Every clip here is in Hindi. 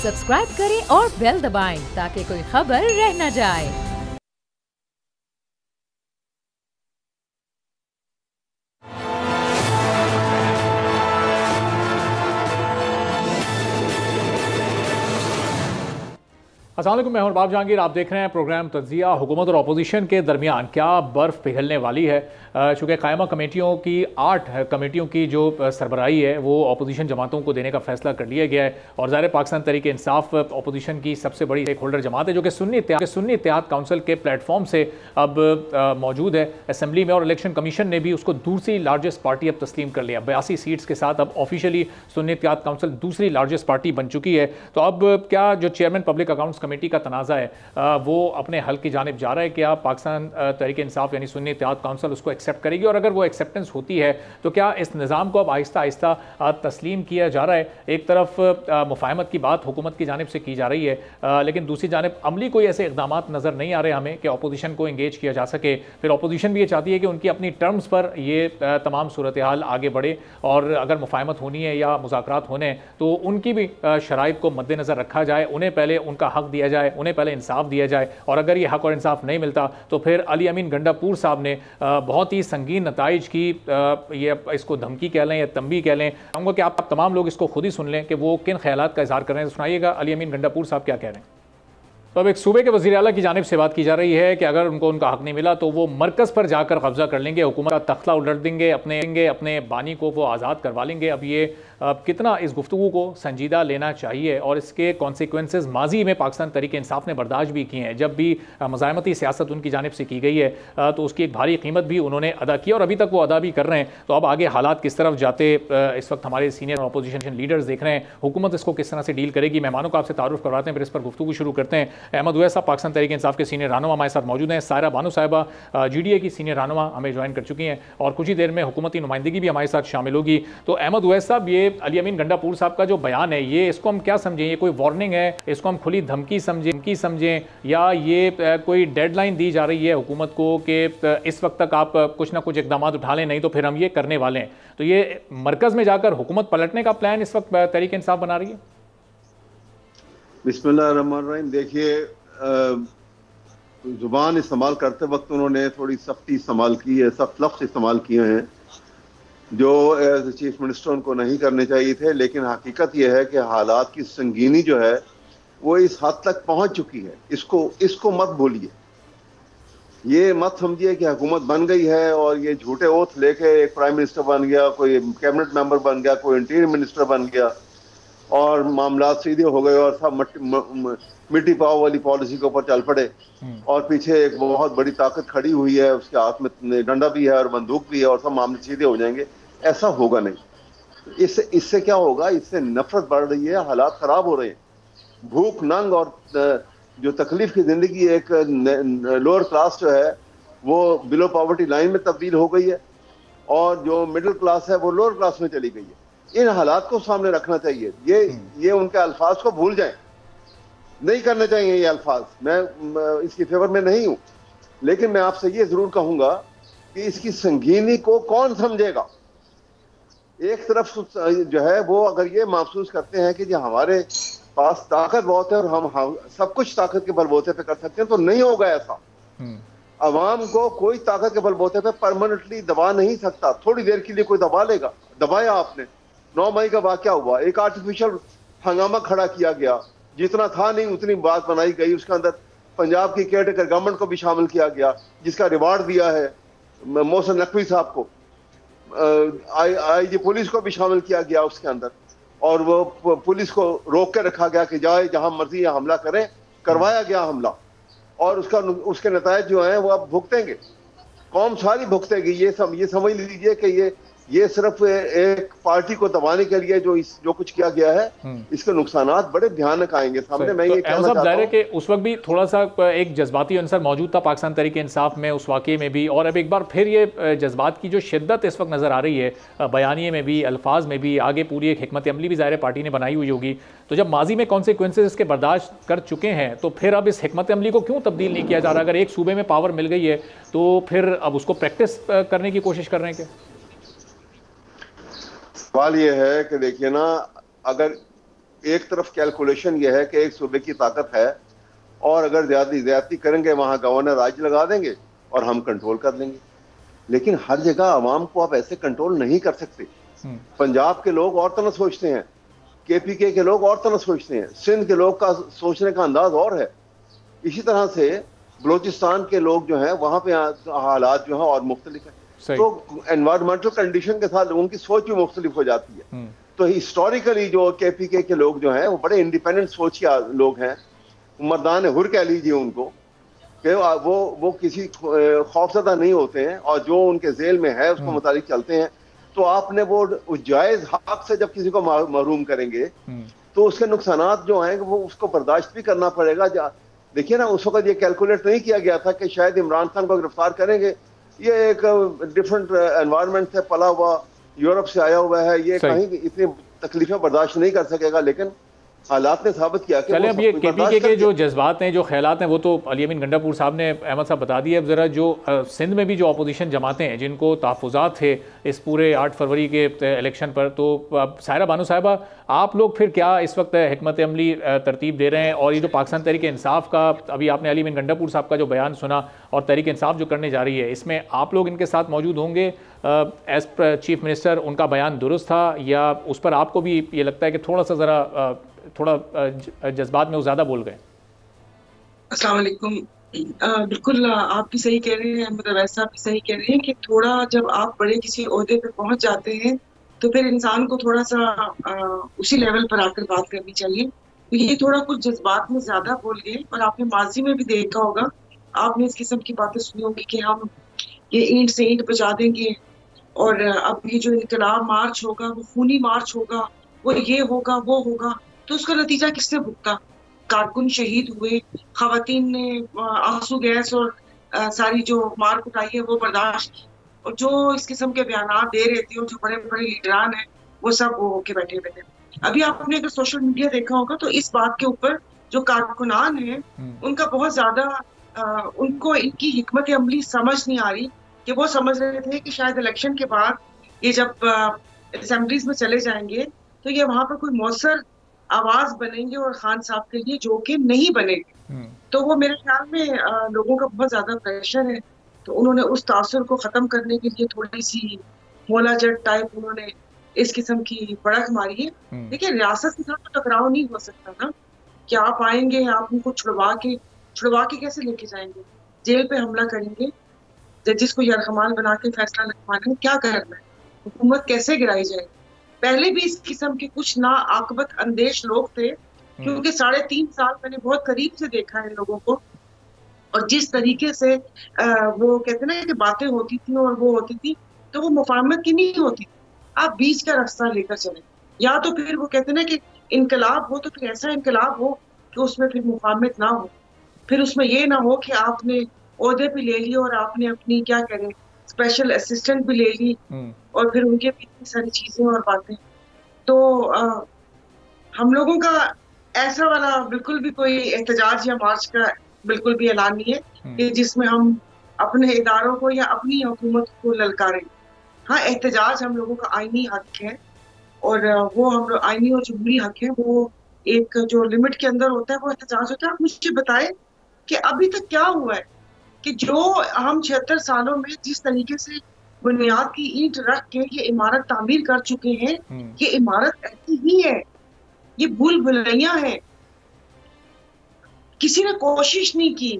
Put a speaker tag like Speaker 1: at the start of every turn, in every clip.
Speaker 1: सब्सक्राइब करें और बेल दबाएं ताकि कोई खबर रह न जाए।
Speaker 2: अस्सलाम वालेकुम, मैं हूं बाब जहांगीर। आप देख रहे हैं प्रोग्राम तज्जिया। हुकूमत और अपोजिशन के दरमियान क्या बर्फ़ पिघलने वाली है। चूँकि कायमा कमेटियों की 8 कमेटियों की जो सरबराही है वो अपोजिशन जमातों को देने का फैसला कर लिया गया है। और ज़ाहिर पाकिस्तान तहरीक इंसाफ अपोजिशन की सबसे बड़ी स्टेक होल्डर जमात है, जो कि सुन्नी इत्तेहाद काउंसिल के प्लेटफॉर्म से अब मौजूद है असेंबली में। और इलेक्शन कमीशन ने भी उसको दूसरी लार्जेस्ट पार्टी अब तस्लीम कर लिया। 82 सीट्स के साथ अब ऑफिशियली सुन्नी इत्तेहाद काउंसिल दूसरी लार्जेस्ट पार्टी बन चुकी है। तो अब क्या जो चेयरमैन पब्लिक अकाउंट्स कमेटी का तनाज़ा है वो अपने हल की जानिब जा रहा है। क्या पाकिस्तान तहरीक इंसाफ यानी सुन्नी इत्तेहाद काउंसिल उसको एक्सेप्ट करेगी, और अगर वो एक्सेप्टेंस होती है तो क्या इस निज़ाम को अब आहिस्ता आहिस्ता तस्लीम किया जा रहा है। एक तरफ मुफाहमत की बात हुकूमत की जानिब से की जा रही है, लेकिन दूसरी जानिब अमली कोई ऐसे इक़दाम नज़र नहीं आ रहे हमें कि अपोजिशन को इंगेज किया जा सके। फिर अपोजिशन भी ये चाहती है कि उनकी अपनी टर्म्स पर ये तमाम सूरत हाल आगे बढ़े, और अगर मुफाहमत होनी है या मुज़ाकरात होने हैं तो उनकी भी शराइत को मद्देनज़र रखा जाए, उन्हें पहले उनका हक दिया जाए, उन्हें पहले इंसाफ दिया जाए। और अगर ये हक और इंसाफ नहीं मिलता तो फिर अली अमीन गंडापुर साहब ने बहुत ही संगीन नताइज की, ये इसको धमकी कह लें या तंबी कह लें, चाहूँगा कि आप तमाम लोग इसको खुद ही सुन लें कि वो किन ख्यालात का इज़हार कर रहे हैं। सुनाइएगा अली अमीन गंडापुर साहब क्या कह रहे हैं। तो अब एक सूबे के वज़ीर आला की जानिब से बात की जा रही है कि अगर उनको उनका हक नहीं मिला तो वो मरकज़ पर जाकर कब्जा कर लेंगे, हुकूमत का तख्ता उलट देंगे, अपने बानी को वो आज़ाद करवा लेंगे। अब ये कितना इस गुफ्तगू को संजीदा लेना चाहिए, और इसके कॉन्सिक्वेंसेस माजी में पाकिस्तान तहरीक इंसाफ ने बर्दाश्त भी किए हैं। जब भी मज़ाहमती सियासत उनकी जानिब से की गई है तो उसकी एक भारी कीमत भी उन्होंने अदा की, और अभी तक वो अदा भी कर रहे हैं। तो अब आगे हालात किस तरफ जाते इस वक्त हमारे सीनियर अपोजिशन लीडर्स देख रहे हैं, हुकूमत इसको किस तरह से डील करेगी। मेहमानों को आपसे तारुफ करवाते हैं, फिर इस पर गुफ्तगू शुरू करते हैं। अहमद उवैस साहब पाकिस्तान तहरीक इंसाफ के सीनियर रहनुमा हमारे साथ मौजूद हैं। सायरा बानो साहिबा GDA की सीनियर रहनुमा हमें ज्वाइन कर चुकी हैं, और कुछ ही देर में हुकूमती नुमाइंदगी भी हमारे साथ शामिल होगी। तो अहमद उवैस साहब, ये अली अमीन गंडापुर साहब का जो बयान है, ये इसको हम क्या समझें? ये कोई वार्निंग है, इसको हम खुली धमकी समझें, या ये कोई डेडलाइन दी जा रही है हुकूमत को कि इस वक्त तक आप कुछ ना कुछ इकदाम उठा लें, नहीं तो फिर हम ये करने वाले हैं। तो ये मरकज़ में जाकर हुकूमत पलटने का प्लान इस वक्त तहरीक इंसाफ बना रही है।
Speaker 3: बिस्मिल्लाहिर्रहमानिर्रहीम। देखिए, जुबान इस्तेमाल करते वक्त उन्होंने थोड़ी सख्ती इस्तेमाल की है, सख्त लफ्ज़ इस्तेमाल किए हैं जो एज चीफ मिनिस्टर उनको नहीं करने चाहिए थे। लेकिन हकीकत यह है कि हालात की संगीनी जो है वो इस हद तक पहुंच चुकी है। इसको मत भूलिए, ये मत समझिए कि हुकूमत बन गई है और ये झूठे ओथ लेके एक प्राइम मिनिस्टर बन गया, कोई कैबिनेट मेंबर बन गया, कोई इंटीरियर मिनिस्टर बन गया और मामला सीधे हो गए और सब मिट्टी पाव वाली पॉलिसी के ऊपर चल पड़े। और पीछे एक बहुत बड़ी ताकत खड़ी हुई है, उसके हाथ में डंडा भी है और बंदूक भी है, और सब मामले सीधे हो जाएंगे। ऐसा होगा नहीं। इससे क्या होगा? इससे नफरत बढ़ रही है, हालात खराब हो रहे हैं, भूख नंग और जो तकलीफ की जिंदगी, एक लोअर क्लास जो है वो बिलो पॉवर्टी लाइन में तब्दील हो गई है, और जो मिडिल क्लास है वो लोअर क्लास में चली गई है। इन हालात को सामने रखना चाहिए। ये उनके अल्फाज को भूल जाएं, नहीं करने चाहिए ये अल्फाज। मैं इसकी फेवर में नहीं हूं, लेकिन मैं आपसे ये जरूर कहूंगा कि इसकी संगीनी को कौन समझेगा। एक तरफ जो है वो अगर ये महसूस करते हैं कि जो हमारे पास ताकत बहुत है और हम सब कुछ ताकत के बलबूते पे कर सकते हैं, तो नहीं होगा ऐसा। अवाम को कोई ताकत के बलबूते पे परमानेंटली दबा नहीं सकता। थोड़ी देर के लिए कोई दबा लेगा। दबाया आपने, 9 मई का वाकया हुआ, एक आर्टिफिशियल हंगामा खड़ा किया गया, जितना था नहीं उतनी बात बनाई गई। उसके अंदर पंजाब की केयरटेकर गवर्नमेंट को भी शामिल किया गया, जिसका रिवार्ड दिया है मोहसिन नकवी साहब को। IG पुलिस को भी शामिल किया गया उसके अंदर, और वो पुलिस को रोक के रखा गया कि जाए जहां मर्जी हमला करें। करवाया गया हमला, और उसके नतायज जो हैं वो अब भुगतेंगे, कौम सारी भुगतेगी। ये समझ लीजिए कि ये सिर्फ एक पार्टी को दबाने के लिए जो कुछ किया गया है, इसके नुकसानात बड़े भयानक आएंगे सामने। मैं ये कहना चाहता हूं सवाल ये है कि देखिए ना, अगर एक तरफ कैलकुलेशन ये है कि एक सूबे की ताकत है और अगर ज्यादती करेंगे वहां गवर्नर राज लगा देंगे और हम कंट्रोल कर लेंगे, लेकिन हर जगह आवाम को आप ऐसे कंट्रोल नहीं कर सकते। पंजाब के लोग और तरह सोचते हैं, KPK के लोग और तरह सोचते हैं, सिंध के लोग का सोचने का अंदाज और है, इसी तरह से बलोचिस्तान के लोग जो हैं वहां पे हालात जो है और मुख्तलिफ है। तो एनवायरमेंटल कंडीशन के साथ लोगों की सोच भी मुख्तलिफ हो जाती है। तो हिस्टोरिकली जो KPK के लोग जो हैं वो बड़े इंडिपेंडेंट सोच के लोग हैं, मर्दान हुर कह लीजिए उनको, कि वो किसी खौफजदा नहीं होते हैं और जो उनके जेल में है उसको मुताबिक चलते हैं। तो आपने वो जायज हक से जब किसी को महरूम करेंगे तो उसके नुकसानात जो हैं वो उसको बर्दाश्त भी करना पड़ेगा। देखिए ना, उस वक्त ये कैलकुलेट नहीं किया गया था कि शायद इमरान खान को गिरफ्तार करेंगे, ये एक डिफरेंट एनवायरनमेंट से पला हुआ, यूरोप से आया हुआ है, ये कहीं इतनी तकलीफें बर्दाश्त नहीं कर सकेगा, लेकिन हालात ने साबित किया कि
Speaker 2: चले अब ये KPK के जो जज्बात हैं, जो ख्यालात हैं, वो तो अली अमीन गंडापुर साहब ने, अहमद साहब बता दिए। अब ज़रा जो सिंध में भी जो अपोजिशन जमातें हैं जिनको तहफ़्फ़ुज़ात थे इस पूरे 8 फरवरी के इलेक्शन पर, तो सायरा बानो साहिबा, आप लोग फिर क्या इस वक्त हिकमत अमली तरतीब दे रहे हैं? और ये जो पाकिस्तान तहरीक इंसाफ का अभी आपने अली अमीन गंडापुर साहब का जो बयान सुना और तहरीक इंसाफ जो करने जा रही है, इसमें आप लोग इनके साथ मौजूद होंगे? एज चीफ मिनिस्टर उनका बयान दुरुस्त था या उस पर आपको भी ये लगता है कि थोड़ा सा ज़रा जज्बात में वो ज़्यादा बोल गए?
Speaker 4: अस्सलाम वालेकुम। बिल्कुल आप भी सही कह रहे हैं, मतलब ऐसा भी सही कह रहे हैं कि थोड़ा जब आप बड़े किसी ओहदे पे पहुंच जाते हैं तो फिर इंसान को थोड़ा सा उसी लेवल पर आकर बात करनी चाहिए। तो ये थोड़ा कुछ जज्बात में ज्यादा बोल गए। और आपने माजी में भी देखा होगा, आपने इस किस्म की बातें सुनी होगी कि हम ये ईंट से ईंट बचा देंगे और अब ये जो इनकलाब मार्च होगा वो खूनी मार्च होगा, वो ये होगा वो होगा। तो उसका नतीजा किसने भुगता? कारकुन शहीद हुए, खवातीन ने आंसू गैस और सारी जो मार कुटाई है वो बर्दाश्त की, और जो इस किस्म के बयान दे रहे थे और जो बड़े बड़े लीडरान हैं वो सब वो होके बैठे हुए थे। अभी आपने अगर सोशल मीडिया देखा होगा तो इस बात के ऊपर जो कारकुनान है उनका बहुत ज्यादा उनको इनकी हिकमत अमली समझ नहीं आ रही, कि वो समझ रहे थे कि शायद इलेक्शन के बाद ये जब असेंबलीज में चले जाएंगे तो ये वहां पर कोई मौसर आवाज बनेंगे और खान साहब के लिए, जो कि नहीं बनेंगे। तो वो मेरे ख्याल में लोगों का बहुत ज्यादा प्रेशर है, तो उन्होंने उस तासुर को खत्म करने के लिए थोड़ी सी मोला जट टाइप उन्होंने इस किस्म की भड़क मारी है। देखिए, रियासत के साथ तो टकराव नहीं हो सकता ना, कि आप आएंगे, आप उनको छुड़वा के कैसे लेके जाएंगे, जेल पे हमला करेंगे, जजिस को यरगमाल बना के फैसला लिखवाना है, क्या करना है, हुकूमत कैसे गिराई जाएगी। पहले भी इस किस्म के कुछ ना आकबत अंदेश लोग थे, क्योंकि 3.5 साल मैंने बहुत करीब से देखा है लोगों को, और जिस तरीके से वो कहते ना कि बातें होती थी और वो होती थी, तो वो मुफाहमत की नहीं होती। आप बीच का रास्ता लेकर चले, या तो फिर वो कहते ना कि इनकलाब हो तो फिर ऐसा इनकलाब हो कि उसमें फिर मुफाहमत ना हो, फिर उसमें ये ना हो कि आपने ओहदे भी ले लिए और आपने अपनी क्या करें स्पेशल असिस्टेंट भी ले ली और फिर उनके भी इतनी सारी चीजें और बातें। तो हम लोगों का ऐसा वाला बिल्कुल भी कोई एहतजाज या मार्च का बिल्कुल भी ऐलान नहीं है कि जिसमें हम अपने इदारों को या अपनी हुकूमत को ललकारें। हाँ, एहतजाज हम लोगों का आईनी हक है, और वो हम लोग आईनी और जमहूरी हक है, वो एक जो लिमिट के अंदर होता है वो एहतजाज होता है। आप मुझे बताएं कि अभी तक क्या हुआ है कि जो हम 76 सालों में जिस तरीके से बुनियाद की ईंट रख के ये इमारत तामीर कर चुके हैं, ये इमारत ऐसी ही है, ये भूल भुलैया है। किसी ने कोशिश नहीं की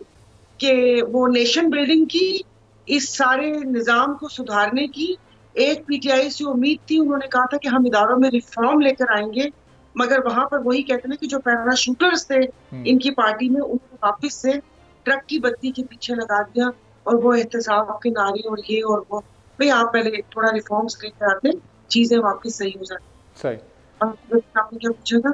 Speaker 4: कि वो नेशन बिल्डिंग की, इस सारे निजाम को सुधारने की। एक PTI से उम्मीद थी, उन्होंने कहा था कि हम इदारों में रिफॉर्म लेकर आएंगे, मगर वहां पर वही कहते हैं कि जो पैराशूटर्स थे इनकी पार्टी में, उनको वापस से ट्रक की बत्ती के पीछे लगा दिया, और वो एहतसाब के नारे और ये और वो। भाई आप पहले थोड़ा रिफॉर्म्स लेकर आते, चीजें वापस सही हो जाती।
Speaker 2: सही।
Speaker 4: आपने क्या पूछा था?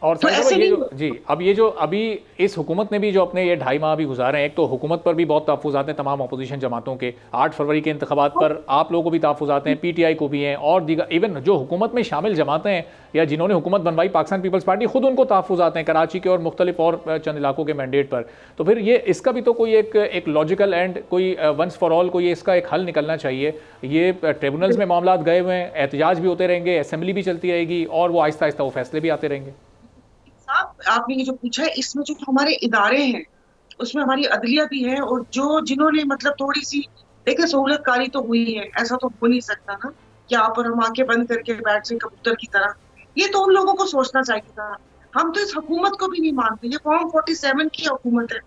Speaker 2: और
Speaker 4: तो ऐसे
Speaker 2: ये
Speaker 4: नहीं
Speaker 2: जो जी अब ये जो अभी इस हुकूमत ने भी जो अपने ये 2.5 माह भी गुजारे हैं, एक तो हुकूमत पर भी बहुत तहफ़्फ़ुज़ात हैं तमाम अपोजिशन जमातों के, 8 फरवरी के इंतखाबात पर आप लोगों को भी तहफ़्फ़ुज़ात हैं, PTI को भी हैं, और दीगर इवन जो हुकूमत में शामिल जमातें हैं या जिन्होंने हुकूमत बनवाई पाकिस्तान पीपल्स पार्टी, खुद उनको तहफ़्फ़ुज़ात हैं कराची के और मुख्तलिफ और चंद इलाकों के मैंडेट पर। तो फिर ये इसका भी तो कोई एक लॉजिकल एंड, कोई वंस फॉर ऑल कोई इसका एक हल निकलना चाहिए। ये ट्रिब्यूनल्स में मामला गए हुए हैं, एहतजाज भी होते रहेंगे, असेंबली भी चलती रहेगी और वो आहिस्ता आहिस्ता वो फैसले भी आते रहेंगे।
Speaker 4: आपने ये जो पूछा है, इसमें जो हमारे इदारे हैं उसमें हमारी अदलिया भी है, और जो जिन्होंने मतलब थोड़ी सी देखिए सहूलतकारी तो हुई है, ऐसा तो हो नहीं सकता ना कि आप और हम आंखें बंद करके बैठ जाए कबूतर की तरह। ये तो उन लोगों को सोचना चाहिए था। हम तो इस हुकूमत को भी नहीं मानते, ये फॉर्म 47 की हुकूमत है।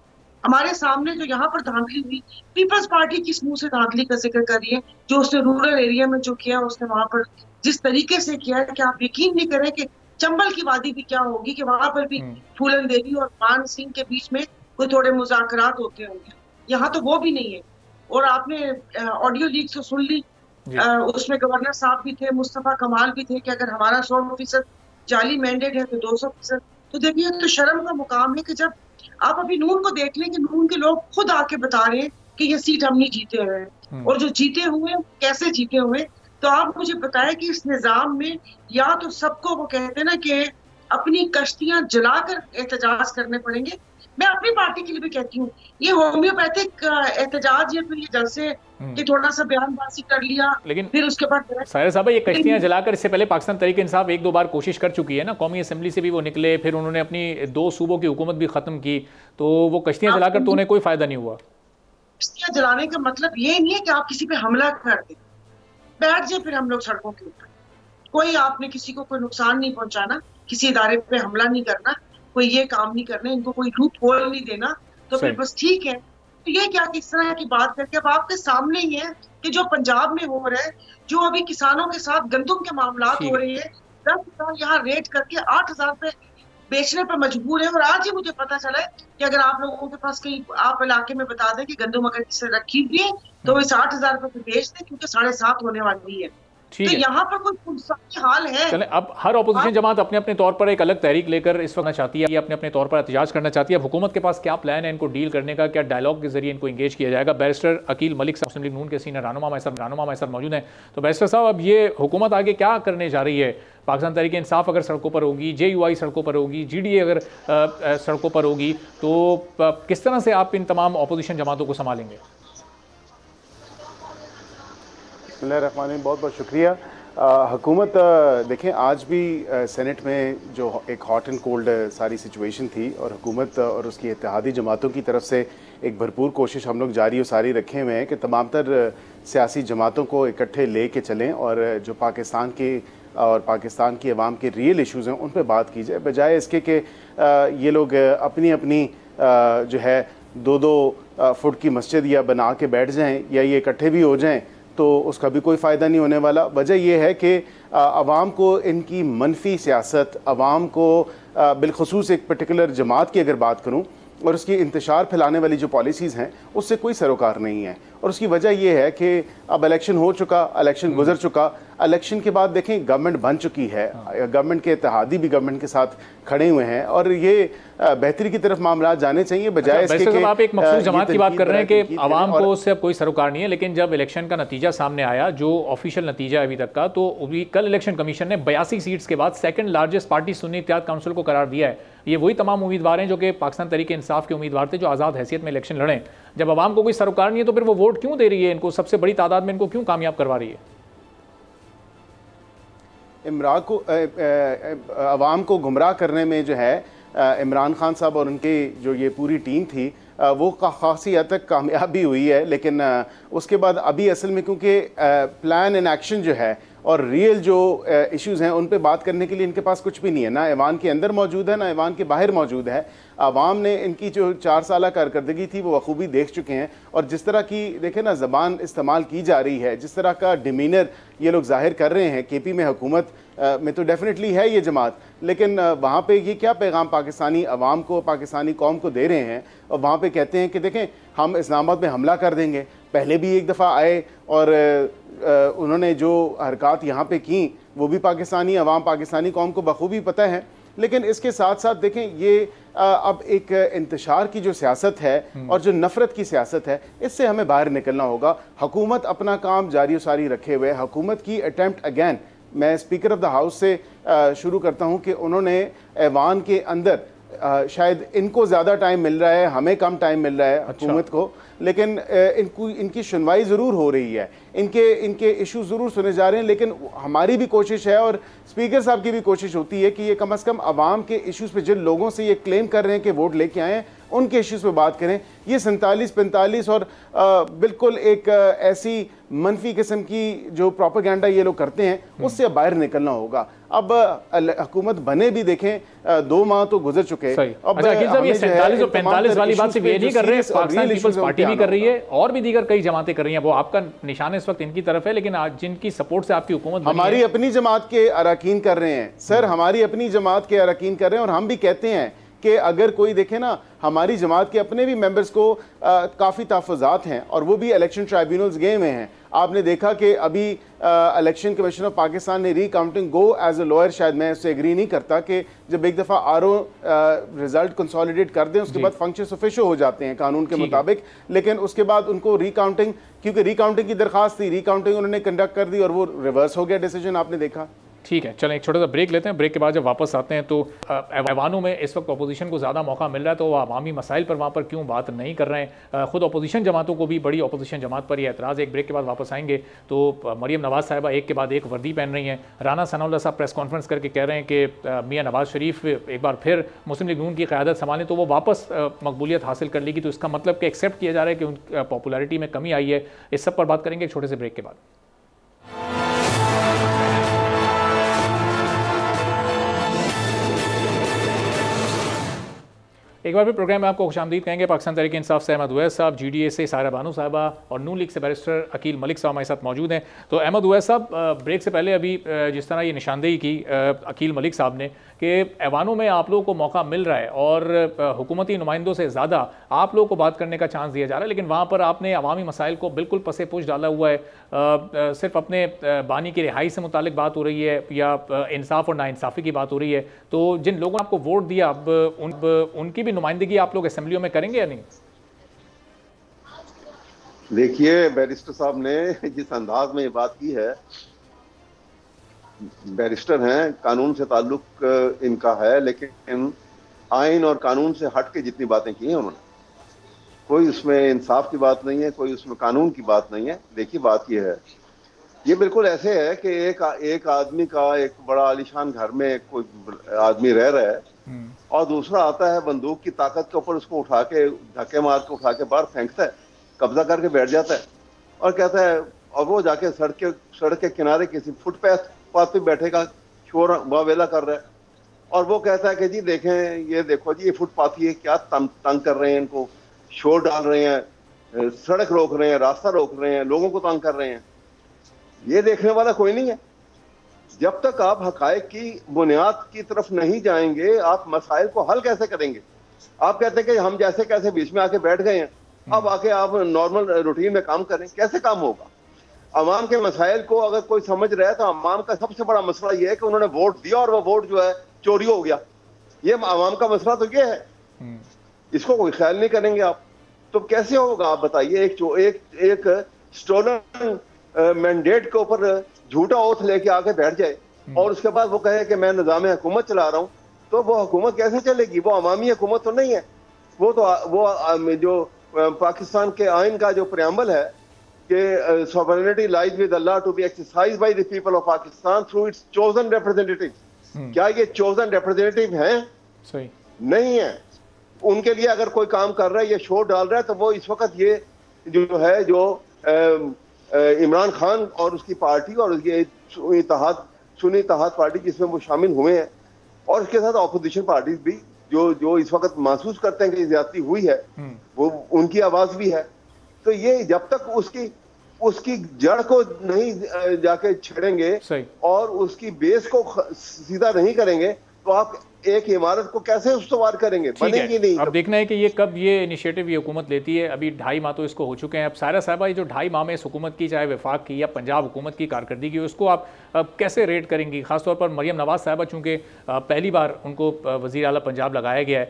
Speaker 4: हमारे सामने जो यहाँ पर धांधली हुई, पीपल्स पार्टी किस मुंह से धांधली का जिक्र कर रही है? जो उसने रूरल एरिया में जो किया, उसने वहां पर जिस तरीके से किया है कि आप यकीन नहीं करें कि चंबल की वादी भी क्या होगी, कि वहां पर भी फूलन देवी और मान सिंह के बीच में कोई थोड़े मुज़ाकरात होते होंगे। यहाँ तो वो भी नहीं है। और आपने ऑडियो लीक तो सुन ली, उसमें गवर्नर साहब भी थे, मुस्तफा कमाल भी थे कि अगर हमारा 100% जाली मैंडेट है तो 200%। तो देखिए, तो शर्म का मुकाम है कि जब आप अभी नून को देख लें कि नून के लोग खुद आके बता रहे हैं कि ये सीट हम नहीं जीते हुए, और जो जीते हुए कैसे जीते हुए। तो आप मुझे बताएं कि इस निजाम में या तो सबको वो कहते हैं ना कि अपनी कश्तियां जलाकर एहतजाज करने पड़ेंगे। मैं अपनी पार्टी के लिए भी कहती हूँ, ये होम्योपैथिक एहतजाज या फिर ये जलसे कि थोड़ा सा बयानबाजी कर लिया, लेकिन फिर उसके बाद
Speaker 2: साहिर साहब ये कश्तियां जलाकर, इससे पहले पाकिस्तान तहरीक इंसाफ 1-2 बार कोशिश कर चुकी है ना, कौमी असेंबली से भी वो निकले, फिर उन्होंने अपनी 2 सूबों की हुकूमत भी खत्म की, तो वो कश्तियां जलाकर तो उन्हें कोई फायदा नहीं हुआ।
Speaker 4: कश्तियां जलाने का मतलब ये नहीं है कि आप किसी पे हमला कर दें, बैठ जाए फिर हम लोग सड़कों के ऊपर। कोई आपने किसी को कोई नुकसान नहीं पहुंचाना, किसी इदारे पे हमला नहीं करना, कोई ये काम नहीं करना, इनको कोई लूप होल नहीं देना, तो फिर बस ठीक है। तो ये क्या किस तरह की बात करके, अब आपके सामने ही है कि जो पंजाब में हो रहा है, जो अभी किसानों के साथ गंदम के मामला हो रहे हैं, 10,000 यहाँ रेट करके 8,000 पे बेचने पर मजबूर है। और आज ही मुझे पता चला है कि अगर आप लोगों के पास कहीं आप इलाके में बता दें कि गंदम अगर किसी रखी हुई है तो इस 8,000 रुपए बेच दें, क्योंकि 7.5 होने वाली है। तो यहाँ पर कोई हाल है।
Speaker 2: चलें, अब हर ऑपोजिशन जमात अपने अपने तौर पर एक अलग तहरीक लेकर इस वक्त चाहती है, अपने अपने तौर पर एहतजाज करना चाहती है। अब हुकूमत के पास क्या प्लान है इनको डील करने का, क्या डायलॉग के जरिए इनको इंगेज किया जाएगा? बैरिस्टर अकील मलिक साहब मुस्लिम लीग नून के सीनियर रहनुमा हमारे साथ मौजूद हैं। तो बैरिस्टर साहब, अब ये हुकूमत आगे क्या करने जा रही है? पाकिस्तान तहरीक इंसाफ अगर सड़कों पर होगी, JUI सड़कों पर होगी, GDA अगर सड़कों पर होगी, तो किस तरह से आप इन तमाम अपोजिशन जमातों को संभालेंगे?
Speaker 5: बिस्मिल्लाहिर्रहमानिर्रहीम, बहुत बहुत शुक्रिया। हुकूमत देखें, आज भी सेनेट में जो एक हॉट एंड कोल्ड सारी सिचुएशन थी, और हुकूमत और उसकी इत्तेहादी जमातों की तरफ से एक भरपूर कोशिश हम लोग जारी और सारी रखे हुए हैं कि तमाम तर सियासी जमातों को इकट्ठे ले के चलें और जो पाकिस्तान के और पाकिस्तान की अवाम के रियल इश्यूज़ हैं उन पर बात की जाए, बजाय इसके कि ये लोग अपनी अपनी जो है 2-2 फुट की मस्जिद या बना के बैठ जाएं, या ये इकट्ठे भी हो जाएं, तो उसका भी कोई फ़ायदा नहीं होने वाला। वजह यह है कि अवाम को इनकी मनफी सियासत, अवाम को बिलखसूस एक पर्टिकुलर जमात की अगर बात करूँ और उसकी इंतशार फैलाने वाली जो पॉलिसीज़ हैं उससे कोई सरोकार नहीं है। और उसकी वजह यह है कि अब इलेक्शन हो चुका, इलेक्शन गुजर चुका, इलेक्शन के बाद देखें गवर्नमेंट बन चुकी है, गवर्नमेंट के इत्तेहादी भी गवर्नमेंट के साथ खड़े हुए हैं, और ये बेहतरी की तरफ मामला जाने चाहिए, बजाय इसके कि
Speaker 2: आप एक मखसूस जमात की बात कर रहे हैं कि आवाम को उससे अब कोई सरोकार नहीं है। लेकिन जब इलेक्शन का नतीजा सामने आया, जो ऑफिशियल नतीजा है अभी तक का, तो अभी कल इलेक्शन कमीशन ने 82 सीट्स के बाद second largest party Sunni Ittehad council को करार दिया है। ये वही तमाम उम्मीदवार हैं जो कि पाकिस्तान तहरीक इंसाफ के उम्मीदवार थे, जो आज़ाद हैसियत में इलेक्शन लड़े। जब आवाम को कोई सरोकार नहीं है तो फिर वो वोट क्यों दे रही है इनको, सबसे बड़ी तादाद में इनको क्यों कामयाब करवा रही है?
Speaker 5: इमरान को अवाम को गुमराह करने में जो है इमरान खान साहब और उनकी जो ये पूरी टीम थी वो खासी हद तक कामयाब भी हुई है। लेकिन उसके बाद अभी असल में क्योंकि प्लान इन एक्शन जो है और रियल जो इश्यूज़ हैं उन पे बात करने के लिए इनके पास कुछ भी नहीं है, ना ऐवान के अंदर मौजूद है, ना ऐवान के बाहर मौजूद है। आवाम ने इनकी जो 4 साल कारकर्दगी थी वो बखूबी देख चुके हैं, और जिस तरह की देखें ना ज़बान इस्तेमाल की जा रही है, जिस तरह का डिमीनर ये लोग जाहिर कर रहे हैं। KP में हुकूमत में तो डेफिनेटली है ये जमात, लेकिन वहाँ पे ये क्या पैगाम पाकिस्तानी अवाम को, पाकिस्तानी कौम को दे रहे हैं, और वहाँ पे कहते हैं कि देखें हम इस्लामाबाद में हमला कर देंगे। पहले भी एक दफ़ा आए और उन्होंने जो हरकत यहाँ पे की वो भी पाकिस्तानी अवाम, पाकिस्तानी कौम को बखूबी पता है। लेकिन इसके साथ साथ देखें ये अब एक इंतशार की जो सियासत है और जो नफरत की सियासत है, इससे हमें बाहर निकलना होगा। हुकूमत अपना काम जारी सारी रखे हुए, हुकूमत की अटेम्प्ट अगैन, मैं स्पीकर ऑफ द हाउस से शुरू करता हूं कि उन्होंने ऐवान के अंदर शायद इनको ज़्यादा टाइम मिल रहा है, हमें कम टाइम मिल रहा है हुकूमत को, लेकिन इनकी सुनवाई ज़रूर हो रही है, इनके इशू ज़रूर सुने जा रहे हैं। लेकिन हमारी भी कोशिश है और स्पीकर साहब की भी कोशिश होती है कि ये कम अज़ कम आवाम के इशूज़ पे जिन लोगों से ये क्लेम कर रहे हैं कि वोट लेके आए हैं, उनके इश्यूज़ पे बात करें। ये 47-45 और बिल्कुल एक ऐसी मनफी किस्म की जो प्रोपेगेंडा ये लोग करते हैं, उससे अब बाहर निकलना होगा। अब हुकूमत बने भी देखें 2 माह तो गुजर चुके हैं।
Speaker 2: अब ये 47 और 45 वाली बात सिर्फ ये नहीं कर रहे हैं, पाकिस्तान पीपल्स पार्टी भी कर रही है और भी दीगर कई जमातें कर रही हैं। वो आपका निशान इस वक्त इनकी तरफ है, लेकिन आज जिनकी सपोर्ट से आपकी हुकूमत
Speaker 5: हमारी अपनी जमात के अरकान कर रहे हैं सर, हमारी अपनी जमात के अरकान कर रहे हैं। और हम भी कहते हैं कि अगर कोई देखे ना, हमारी जमात के अपने भी मेंबर्स को काफ़ी तहफ़्फ़ुज़ात हैं और वो भी इलेक्शन ट्राइब्यूनल्स गए हुए हैं। आपने देखा कि अभी इलेक्शन कमीशन ऑफ पाकिस्तान ने recounting go as a lawyer, शायद मैं उससे एग्री नहीं करता कि जब एक दफ़ा आरओ रिजल्ट कंसोलिडेट कर दें उसके बाद फंक्शन ऑफिशियल हो जाते हैं कानून के मुताबिक, लेकिन उसके बाद उनको रीकाउंटिंग, क्योंकि रीकाउंटिंग की दरख्वास्त थी, रीकाउंटिंग उन्होंने कंडक्ट कर दी और वो रिवर्स हो गया डिसीजन, आपने देखा।
Speaker 2: ठीक है, चलें एक छोटा सा ब्रेक लेते हैं। ब्रेक के बाद जब वापस आते हैं तो ऐवानों में इस वक्त अपोजिशन को ज़्यादा मौका मिल रहा है, तो वो अवामी मसाइल पर वहाँ पर क्यों बात नहीं कर रहे हैं। ख़ुद अपोजिशन जमातों को भी, बड़ी अपोजिशन जमात पर यह एतराज़। एक ब्रेक के बाद वापस आएंगे तो मरियम नवाज़ साहिबा एक के बाद एक वर्दी पहन रही हैं। राना सनाउल्लाह साहब प्रेस कॉन्फ्रेंस करके कह रहे हैं कि मियाँ नवाज़ शरीफ एक बार फिर मुस्लिम लीग नून की क़यादत संभालें तो वो वापस मकबूलियत हासिल कर लेगी। तो इसका मतलब कि एक्सेप्ट किया जा रहा है कि उन पॉपुलैरिटी में कमी आई है। इस सब पर बात करेंगे एक छोटे से ब्रेक के बाद। एक बार फिर प्रोग्राम में आपको खुशामदीद कहेंगे। पाकिस्तान तहरीक इंसाफ से अहमद उवैस साहब, GDA से सायरा बानू साहबा और नून लीग से बैरिस्टर अकील मलिक साहब हमारे साथ मौजूद हैं। तो अहमद उवैस साहब, ब्रेक से पहले अभी जिस तरह ये निशानदेही की अकील मलिक साहब ने कि ऐवानों में आप लोगों को मौका मिल रहा है और हुकूमती नुमाइंदों से ज़्यादा आप लोगों को बात करने का चांस दिया जा रहा है, लेकिन वहाँ पर आपने अवामी मसाइल को बिल्कुल पसे पुश डाला हुआ है। सिर्फ अपने बानी की रिहाई से मुतालिक बात हो रही है या इंसाफ और नाइंसाफ़ी की बात हो रही है। तो जिन लोगों ने आपको वोट दिया, अब उनकी भी नुमाइंदगी आप लोग असेंबलियों में करेंगे या नहीं?
Speaker 3: देखिए, बैरिस्टर साहब ने जिस अंदाज में ये बात की है, बैरिस्टर हैं, कानून से ताल्लुक इनका है, लेकिन आइन और कानून से हट के जितनी बातें की हैं उन्होंने, कोई उसमें इंसाफ की बात नहीं है, कोई उसमें कानून की बात नहीं है। देखिए, बात ये है, ये बिल्कुल ऐसे है कि एक आदमी का एक बड़ा आलीशान घर में कोई आदमी रह रहा है और दूसरा आता है बंदूक की ताकत के ऊपर उसको उठा के, धक्के मार के उठा के बाहर फेंकता है, कब्जा करके बैठ जाता है और कहता है, और वो जाके सड़क के किनारे किसी फुटपाथ पे बैठेगा, शोर वावेला कर रहा है और वो कहता है कि जी देखें, ये देखो जी, ये फुटपाथी है, क्या तंग कर रहे हैं, इनको शोर डाल रहे हैं, सड़क रोक रहे हैं, रास्ता रोक रहे हैं, लोगों को तंग कर रहे हैं। ये देखने वाला कोई नहीं है। जब तक आप हकायक की बुनियाद की तरफ नहीं जाएंगे, आप मसाइल को हल कैसे करेंगे? आप कहते हैं कि हम जैसे कैसे बीच में आके बैठ गए हैं, अब आके आप नॉर्मल रूटीन में काम करें, कैसे काम होगा? अवाम के मसाइल को अगर कोई समझ रहा है तो अवाम का सबसे बड़ा मसला ये है कि उन्होंने वोट दिया और वो वोट जो है चोरी हो गया। ये अवाम का मसला तो ये है, इसको कोई ख्याल नहीं करेंगे आप, तो कैसे होगा? आप बताइए। एक स्टोलन मैंडेट के ऊपर झूठा ओथ लेके आके बैठ जाए और उसके बाद वो कहे कि मैं निज़ाम हुकूमत चला रहा हूँ, तो वो हुकूमत कैसे चलेगी? वो अवामी हुकूमत तो नहीं है। वो जो पाकिस्तान के आइन का जो प्रियम्बल है कि sovereignty lies with Allah to be exercised by the people of Pakistan through its chosen representatives. क्या ये chosen representative हैं?
Speaker 2: सही
Speaker 3: नहीं है। उनके लिए अगर कोई काम कर रहा है, ये शोर डाल रहा है, तो वो इस वक्त ये जो है, जो इमरान खान और उसकी पार्टी और ये सुन्नी इत्तेहाद पार्टी जिसमें वो शामिल हुए हैं, और इसके साथ अपोजिशन पार्टीज भी जो इस वक्त महसूस करते हैं कि ज्यादती हुई है, वो उनकी आवाज भी है। तो ये जब तक उसकी जड़ को नहीं जाके छेड़ेंगे और उसकी बेस को सीधा नहीं करेंगे, तो आप एक इमारत को कैसे उस्तवार करेंगे, बनेगी नहीं।
Speaker 2: अब देखना है कि ये कब ये इनिशिएटिव ये हुकूमत लेती है। अभी 2.5 माह तो इसको हो चुके हैं। अब सायरा साहबा, ये जो 2.5 माह में इस हुकूमत की, चाहे वफाक की या पंजाब हुकूमत की कारकर्दगी, उसको आप कैसे रेट करेंगी? खासतौर पर मरियम नवाज साहबा, चूँकि पहली बार उनको वज़ीर आला पंजाब लगाया गया है,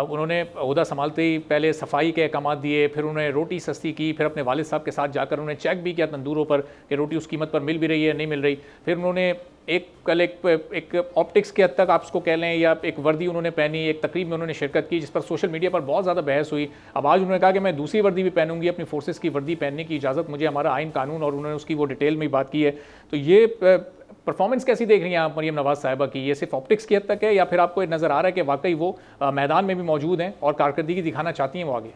Speaker 2: उन्होंने ओहदा संभालते ही पहले सफाई के अहकाम दिए, फिर उन्होंने रोटी सस्ती की, फिर अपने वालिद साहब के साथ जाकर उन्होंने चेक भी किया तंदूरों पर कि रोटी उस कीमत पर मिल भी रही है नहीं मिल रही। फिर उन्होंने एक ऑप्टिक्स के हद तक आप उसको कह लें या एक वर्दी उन्होंने पहनी, एक तकरीब में उन्होंने शिरकत की जिस पर सोशल मीडिया पर बहुत ज़्यादा बहस हुई। अब आज उन्होंने कहा कि मैं दूसरी वर्दी भी पहनूंगी, अपनी फोर्सेस की वर्दी पहनने की इजाज़त मुझे हमारा आइन कानून, और उन्होंने उसकी वो डिटेल में बात की है। तो ये परफॉर्मेंस कैसी देख रही हैं आप मरियम नवाज साहिबा की? ये सिर्फ ऑप्टिक्स की हद तक है या फिर आपको नज़र आ रहा है कि वाकई वो मैदान में भी मौजूद हैं और कारकर्दगी दिखाना चाहती हैं वो आगे?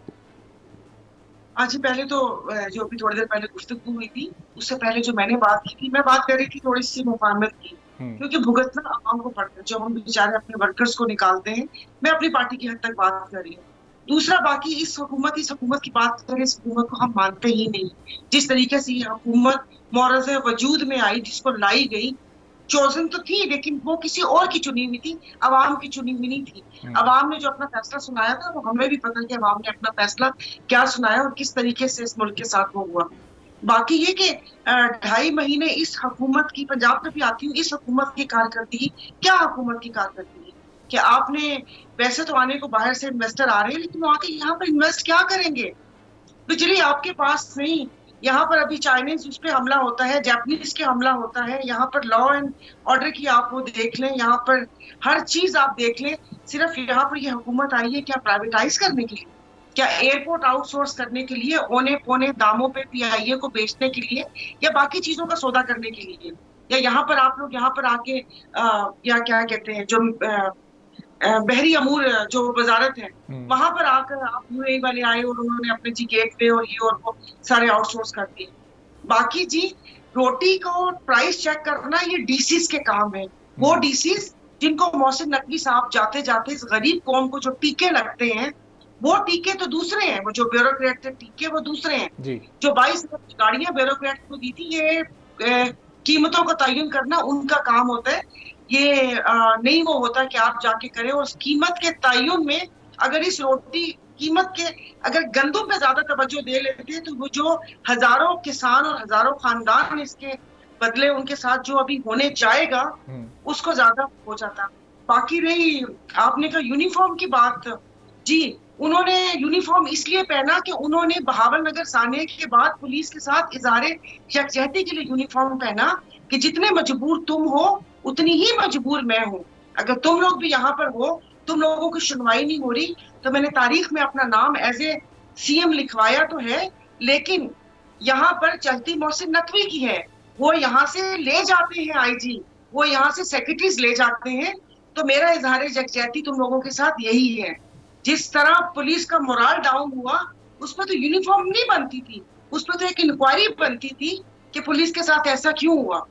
Speaker 4: आज पहले तो जो अभी थोड़ी देर पहले गुफ्तगू हुई थी, उससे पहले जो मैंने बात की थी, मैं बात कर रही थी थोड़ी सी मुफाहमत की, क्योंकि भुगतना आवाम को पड़ता है। जब हम बेचारे अपने वर्कर्स को निकालते हैं, मैं अपनी पार्टी की हद तक बात कर रही हूँ। दूसरा, बाकी इस हुकूमत की बात करें, इस हुकूमत को हम मानते ही नहीं। जिस तरीके से ये हुकूमत मौरज़ वजूद में आई, जिसको लाई गई, चोजन तो थी लेकिन वो किसी और की चुनी हुई थी, अवाम की चुनी हुई नहीं थी। अवाम ने जो अपना फैसला सुनाया था, वो हमें भी पता है कि अवाम ने अपना फैसला क्या सुनाया और किस तरीके से इस मुल्क के साथ वो हुआ। बाकी ये कि 2.5 महीने इस हुकूमत की, पंजाब में भी आती हूँ, इस हुकूमत की कारकर्दगी, क्या हुकूमत की कारकर्दगी कि आपने, वैसे तो आने को बाहर से इन्वेस्टर आ रहे हैं, लेकिन वो आके यहाँ पर इन्वेस्ट क्या करेंगे? बिजली आपके पास नहीं, यहाँ पर अभी चाइनीज उस पर हमला होता है, जापानीज के हमला होता है, यहाँ पर लॉ एंड ऑर्डर की आप वो देख लें, यहाँ पर हर चीज आप देख लें। सिर्फ यहाँ पर यह हुकूमत आई है क्या प्राइवेटाइज करने के लिए, क्या एयरपोर्ट आउटसोर्स करने के लिए, औने पौने दामों पे पीआईए को बेचने के लिए, या बाकी चीजों का सौदा करने के लिए? या यहाँ पर आप लोग यहाँ पर आके या क्या कहते हैं, जो बहरी अमूर जो वजारत है, वहां पर आकर आप यूएई वाले आए और उन्होंने अपने जी गेट पे और ये और वो सारे आउटसोर्स कर दिए। बाकी जी, रोटी को प्राइस चेक करना ये डीसीज के काम है। वो डीसीज जिनको मोहसिन नकवी साहब जाते जाते इस गरीब कौम को जो टीके लगते हैं, वो टीके तो दूसरे हैं। वो जो ब्यूरोक्रेट थे टीके, वो दूसरे हैं जी। जो 22 गाड़ियां ब्यूरोक्रेट को दी थी, ये कीमतों का तयन करना उनका काम होता है। ये नहीं वो होता कि आप जाके करें। और कीमत के तयन में अगर इस रोटी कीमत के अगर गंदों पे ज्यादा तवज्जो दे लेते हैं, तो वो जो हजारों किसान और हजारों खानदान इसके बदले उनके साथ जो अभी होने जाएगा, उसको ज्यादा हो जाता। बाकी रही आपने कहा यूनिफॉर्म की बात, जी उन्होंने यूनिफॉर्म इसलिए पहना कि उन्होंने बहावल नगर साने के बाद पुलिस के साथ इज़हारे यकजहती के लिए यूनिफॉर्म पहना कि जितने मजबूर तुम हो उतनी ही मजबूर मैं हूँ। अगर तुम लोग भी यहाँ पर हो, तुम लोगों की सुनवाई नहीं हो रही, तो मैंने तारीख में अपना नाम एज ए सीएम लिखवाया तो है, लेकिन यहाँ पर चलती मोहसिन नकवी की है। वो यहाँ से ले जाते हैं आईजी, वो यहाँ से सेक्रेटरीज ले जाते हैं। तो मेरा इज़हारे यकजहती तुम लोगों के साथ यही है। जिस तरह पुलिस का मोराल डाउन हुआ, उसमें तो यूनिफॉर्म नहीं बनती थी, उसमें तो एक इंक्वायरी बनती थी कि पुलिस के साथ ऐसा क्यों हुआ।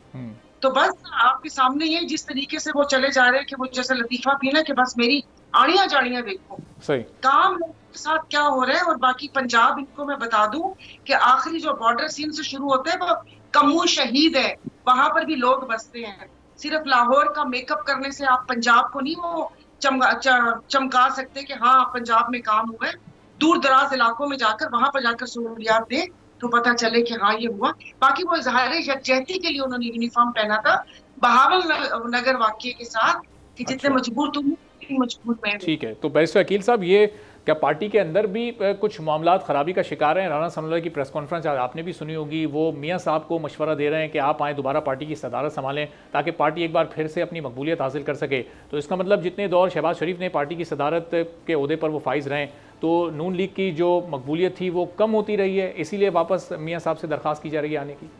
Speaker 4: तो बस आपके सामने ये जिस तरीके से वो चले जा रहे हैं कि वो जैसे लतीफा पीना कि बस मेरी आड़ियां जाड़ियां देखो, सही काम के साथ क्या हो रहा है। और बाकी पंजाब, इनको मैं बता दूं कि आखिरी जो बॉर्डर सीन से शुरू होता है वो कम्मू शहीद है, वहां पर भी लोग बसते हैं। सिर्फ लाहौर का मेकअप करने से आप पंजाब को नहीं वो चमका सकते कि हाँ पंजाब में काम हुआ है। दूर दराज इलाकों में जाकर वहां पर जाकर सहूलियात दे तो पता चले कि हाँ ये हुआ। बाकी वो इज़हारे यकजहती के लिए उन्होंने यूनिफॉर्म पहना था बहावल नगर वाक़ये के साथ कि जितने मजबूर तुम मजबूर मैं। ठीक
Speaker 2: है, तो बैरिस्टर अकील साहब, ये क्या पार्टी के अंदर भी कुछ मामलात ख़राबी का शिकार हैं? राना सनाउल्लाह की प्रेस कॉन्फ्रेंस आपने भी सुनी होगी, वो मियाँ साहब को मशवरा दे रहे हैं कि आप आएँ दोबारा पार्टी की सदारत संभालें ताकि पार्टी एक बार फिर से अपनी मकबूलियत हासिल कर सके। तो इसका मतलब जितने दौर शहबाज शरीफ ने पार्टी की सदारत के ओहदे पर वो फाइज रहें, तो नून लीग की जो मकबूलियत थी वो कम होती रही है, इसीलिए वापस मियाँ साहब से दरख्वास्त की जा रही है आने की।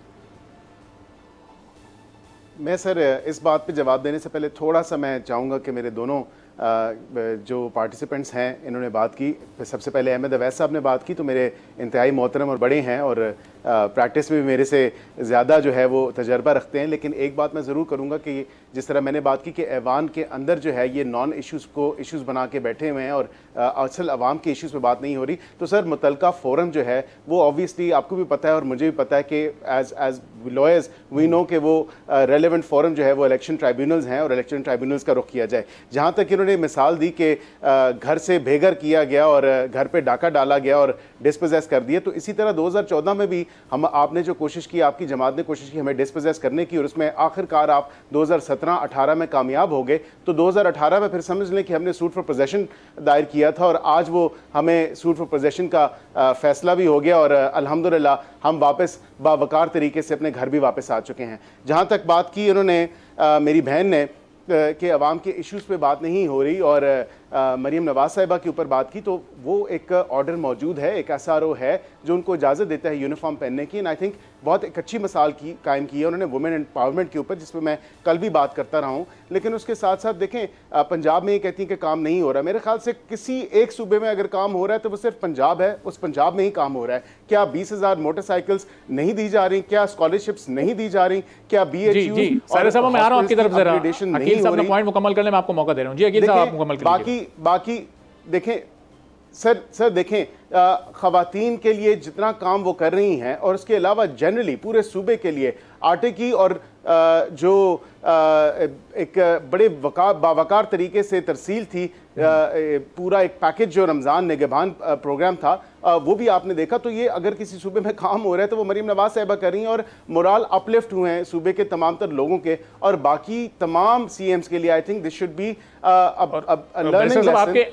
Speaker 5: मैं सर इस बात पे जवाब देने से पहले थोड़ा सा मैं चाहूँगा कि मेरे दोनों जो पार्टिसिपेंट्स हैं इन्होंने बात की। सबसे पहले अहमद अवैस साहब ने बात की, तो मेरे इंतहाई मोहतरम और बड़े हैं और प्रैक्टिस में भी मेरे से ज़्यादा जो है वो तजर्बा रखते हैं। लेकिन एक बात मैं ज़रूर करूँगा कि जिस तरह मैंने बात की कि ऐवान के अंदर जो है ये नॉन इश्यूज़ को इश्यूज़ बना के बैठे हुए हैं और असल अवाम के इश्यूज़ पे बात नहीं हो रही। तो सर मुतलका फोरम जो है वो ऑब्वियसली आपको भी पता है और मुझे भी पता है कि एज लॉयर्स वी नो कि वो रेलेवेंट फोरम जो है वो इलेक्शन ट्राइब्यूनल्स हैं और इलेक्शन ट्राइब्यूनल्स का रुख किया जाए। जहाँ तक इन्होंने मिसाल दी कि घर से बेघर किया गया और घर पे डाका डाला गया और डिस्पोजेस कर दिए, तो इसी तरह 2014 में भी आपने जो कोशिश की, आपकी जमात ने कोशिश की हमें डिस्पोजेस करने की और उसमें आखिरकार आप 2017-18 में कामयाब हो गए। तो 2018 में फिर समझ लें कि हमने सूट फॉर पोजेशन दायर किया था और आज वो हमें सूट फॉर पोजेशन का फैसला भी हो गया और अल्हम्दुलिल्लाह हम वापस बावकार तरीके से अपने घर भी वापस आ चुके हैं। जहाँ तक बात की उन्होंने मेरी बहन ने कि अवाम के इश्यूज़ पे बात नहीं हो रही और मरीम नवाज साहिबा के ऊपर बात की, तो वो एक ऑर्डर मौजूद है, एक SRO है जो उनको इजाज़त देता है यूनिफॉर्म पहनने की। एंड आई थिंक बहुत एक अच्छी मिसाल की कायम की है उन्होंने वुमेन एम्पावरमेंट के ऊपर, जिसमें मैं कल भी बात करता रहा हूँ। लेकिन उसके साथ साथ देखें पंजाब में ये कहती हैं कि काम नहीं हो रहा। मेरे ख्याल से किसी एक सूबे में अगर काम हो रहा है तो वो सिर्फ पंजाब है, उस पंजाब में ही काम हो रहा है। क्या 20,000 मोटरसाइकिल्स नहीं दी जा रही? क्या स्कॉलरशिप्स नहीं दी जा रही? क्या BHU
Speaker 2: पॉइंट मुकम्मल करने में आपको मौका दे रहा हूं। जी अकील साहब आप मुकम्मल करिए।
Speaker 5: बाकी देखें सर देखें ख़वातीन के लिए जितना काम वो कर रही हैं और उसके अलावा जनरली पूरे सूबे के लिए आटे की और जो एक बड़े बावकार तरीके से तरसील थी, पूरा एक पैकेज जो रमज़ान निगहबान प्रोग्राम था वो भी आपने देखा। तो ये अगर किसी सूबे में काम हो रहा है तो वो मरीम नवाज साहिबा कर रही हैं और मोराल अपलिफ्ट हुए हैं सूबे के तमाम तर लोगों के और बाकी तमाम CMs के लिए। I think this should be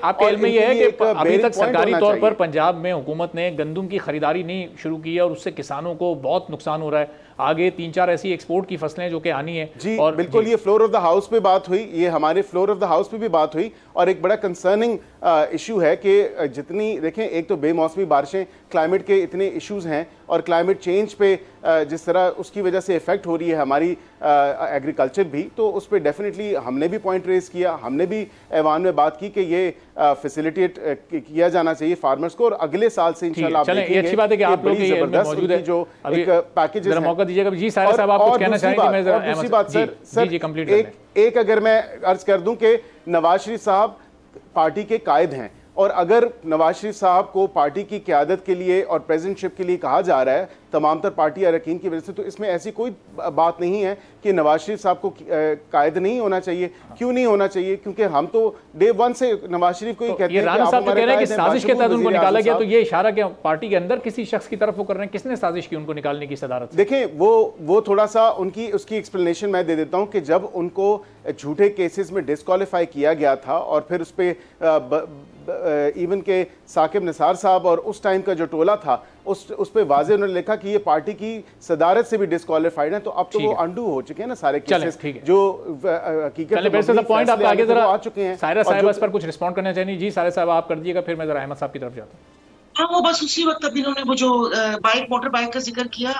Speaker 2: आपके इल्म में ये है कि अभी तक सरकारी तौर पर पंजाब में हुकूमत ने गंदम की खरीदारी नहीं शुरू की है और उससे किसानों को बहुत नुकसान हो रहा है। आगे 3-4 ऐसी एक्सपोर्ट की फसलें जो कि आनी है
Speaker 5: जी। और बिल्कुल ये फ्लोर ऑफ द हाउस पे बात हुई, ये हमारे फ्लोर ऑफ द हाउस पे भी बात हुई और एक बड़ा कंसर्निंग इशू है कि जितनी देखें, एक तो बेमौसमी बारिशें, क्लाइमेट के इतने इश्यूज हैं और क्लाइमेट चेंज पे जिस तरह उसकी वजह से इफेक्ट हो रही है हमारी एग्रीकल्चर भी, तो उस पर डेफिनेटली हमने भी पॉइंट रेज किया, हमने भी ऐवान में बात की कि ये फैसिलिटेट किया जाना चाहिए फार्मर्स को और अगले साल से इंशाल्लाह
Speaker 2: ये अच्छी बात है कि आप लोग मौजूद है
Speaker 5: जो एक पैकेज है।
Speaker 2: मौका दीजिएगा जी साहिर साहब, आप कुछ कहना चाहेंगे?
Speaker 5: दूसरी बात सर एक अगर मैं अर्ज कर दूं कि नवाज शरीफ साहब पार्टी के कायद हैं और अगर नवाज शरीफ साहब को पार्टी की क़यादत के लिए और प्रेसिडेंटशिप के लिए कहा जा रहा है तमाम तर पार्टी अरकान की वजह से, तो इसमें ऐसी कोई बात नहीं है कि नवाज शरीफ साहब को कायद नहीं होना चाहिए। क्यों नहीं होना चाहिए? क्योंकि हम तो डे वन से नवाज शरीफ को ही कहते हैं।
Speaker 2: राना साहब तो कह रहे हैं कि साजिश के तहत उनको निकाला गया, तो ये इशारा कि पार्टी के अंदर किसी शख्स की तरफ वो कर रहे हैं। किसने साजिश की उनको निकालने की सदारत?
Speaker 5: देखें वो थोड़ा सा उसकी एक्सप्लेनेशन मैं दे देता हूँ कि जब उनको झूठे केसेस में डिस्क्वालीफाई किया गया था और फिर उस पर इवन के साकिब निसार साहब और उस टाइम का जो टोला था उस पे वाज़े उन्होंने लिखा कि ये पार्टी की सदारत से भी डिस्क्वालीफाइड है। तो अब तो वो अंडू हो चुके हैं ना सारे केसेस जो हकीकत
Speaker 2: पॉइंट आप आगे जरा आ चुके हैं। सायरा साहब इस पर कुछ रिस्पॉन्ड करना चाहिए? जी सायरा साहब आप कर दीजिएगा, फिर मैं जरा अहमद साहब की तरफ जाता हूँ।
Speaker 4: हाँ, वो बस उसी वक्त अभी इन्होंने वो जो मोटर बाइक का जिक्र किया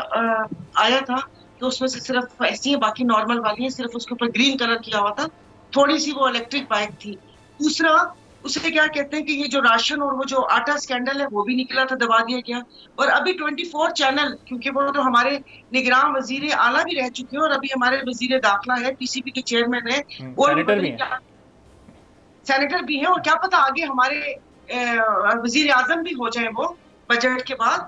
Speaker 4: आया था कि उसमें से सिर्फ ऐसी है, बाकी नॉर्मल वाली है, सिर्फ उसके ऊपर ग्रीन कलर किया हुआ था, थोड़ी सी वो इलेक्ट्रिक बाइक थी। दूसरा उसे क्या कहते हैं कि ये जो राशन और वो जो आटा स्कैंडल है वो भी निकला था, दबा दिया गया। और अभी 24 चैनल, क्योंकि वो तो हमारे निगरान वजीर आला भी रह चुके हैं और अभी हमारे वजीर दाखिला है, PCB के चेयरमैन है, सेनेटर भी हैं और क्या पता आगे हमारे वजीर आजम भी हो जाए वो बजट के बाद।